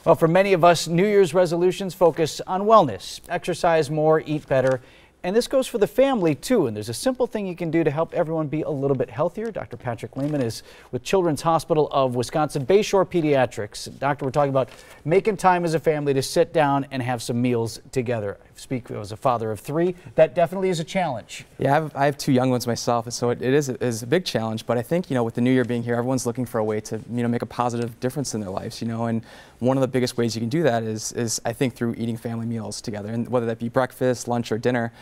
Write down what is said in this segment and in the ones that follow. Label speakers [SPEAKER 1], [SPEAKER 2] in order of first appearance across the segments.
[SPEAKER 1] Well, for many of us, New Year's resolutions focus on wellness, exercise more, eat better. And this goes for the family too, and there's a simple thing you can do to help everyone be a little bit healthier. Dr. Patrick Lehman is with Children's Hospital of Wisconsin Bayshore Pediatrics. Doctor, we're talking about making time as a family to sit down and have some meals together. I speak as a father of three. That definitely is a challenge.
[SPEAKER 2] Yeah, I have two young ones myself, and so it is a big challenge. But I think, with the new year being here, everyone's looking for a way to, make a positive difference in their lives, and one of the biggest ways you can do that is I think through eating family meals together, and whether that be breakfast, lunch, or dinner.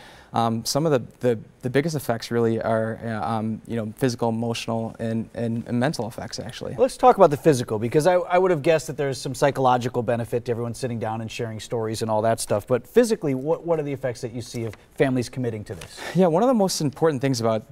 [SPEAKER 2] Some of the biggest effects really are, physical, emotional, and mental effects, actually.
[SPEAKER 1] Let's talk about the physical, because I would have guessed that there's some psychological benefit to everyone sitting down and sharing stories and all that stuff. But physically, what are the effects that you see of families committing to this?
[SPEAKER 2] Yeah, one of the most important things about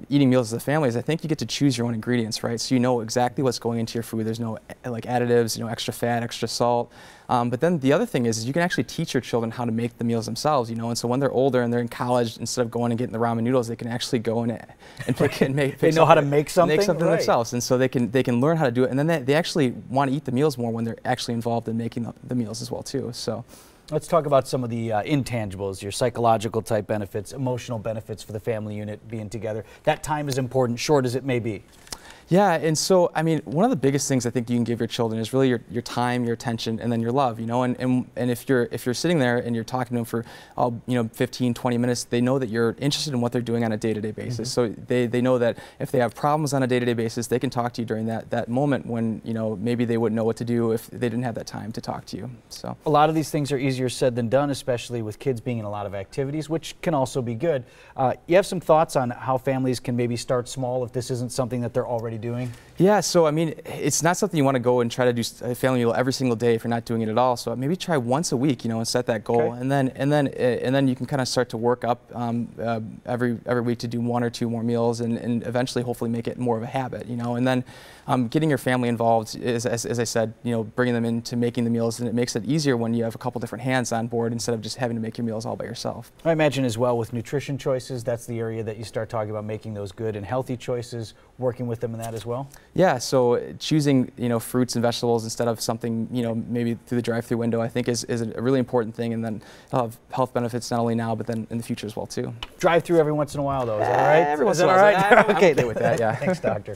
[SPEAKER 2] eating meals as a family is I think you get to choose your own ingredients, right? So you know exactly what's going into your food. There's no additives, extra fat, extra salt. But then the other thing is you can actually teach your children how to make the meals themselves, and so when they're older and they're in college, instead of going and getting the ramen noodles, they can actually go in and pick and make.
[SPEAKER 1] They know how to make something?
[SPEAKER 2] Make something
[SPEAKER 1] right.
[SPEAKER 2] themselves, and so they can learn how to do it, and then they actually want to eat the meals more when they're actually involved in making the meals as well too. So.
[SPEAKER 1] Let's talk about some of the intangibles, your psychological type benefits, emotional benefits for the family unit being together. That time is important, short as it may be.
[SPEAKER 2] Yeah, and so, one of the biggest things I think you can give your children is really your time, your attention, and then your love, and if you're sitting there and you're talking to them for, 15, 20 minutes, they know that you're interested in what they're doing on a day-to-day basis. So they know that if they have problems on a day-to-day basis, they can talk to you during that moment when, maybe they wouldn't know what to do if they didn't have that time to talk to you, so. A
[SPEAKER 1] lot of these things are easier said than done, especially with kids being in a lot of activities, which can also be good. You have some thoughts on how families can maybe start small if this isn't something that they're already doing?
[SPEAKER 2] Yeah, so it's not something you want to go and try to do a family meal every single day if you're not doing it at all. So maybe try once a week, and set that goal, okay. and then you can kind of start to work up every week to do one or two more meals, and eventually hopefully make it more of a habit, and then getting your family involved is, as I said, bringing them into making the meals, and it makes it easier when you have a couple different hands on board instead of just having to make your meals all by yourself.
[SPEAKER 1] I imagine as well with nutrition choices, that's the area that you start talking about making those good and healthy choices, working with them in that as well.
[SPEAKER 2] Yeah, so choosing fruits and vegetables instead of something maybe through the drive-through window, I think is a really important thing, and then it'll have health benefits not only now but then in the future as well too.
[SPEAKER 1] Drive-through every once in a while though, is that all right?
[SPEAKER 2] Every once
[SPEAKER 1] in a while.
[SPEAKER 2] Is that all right?
[SPEAKER 1] Okay,
[SPEAKER 2] I'm okay with that. Yeah.
[SPEAKER 1] Thanks, doctor.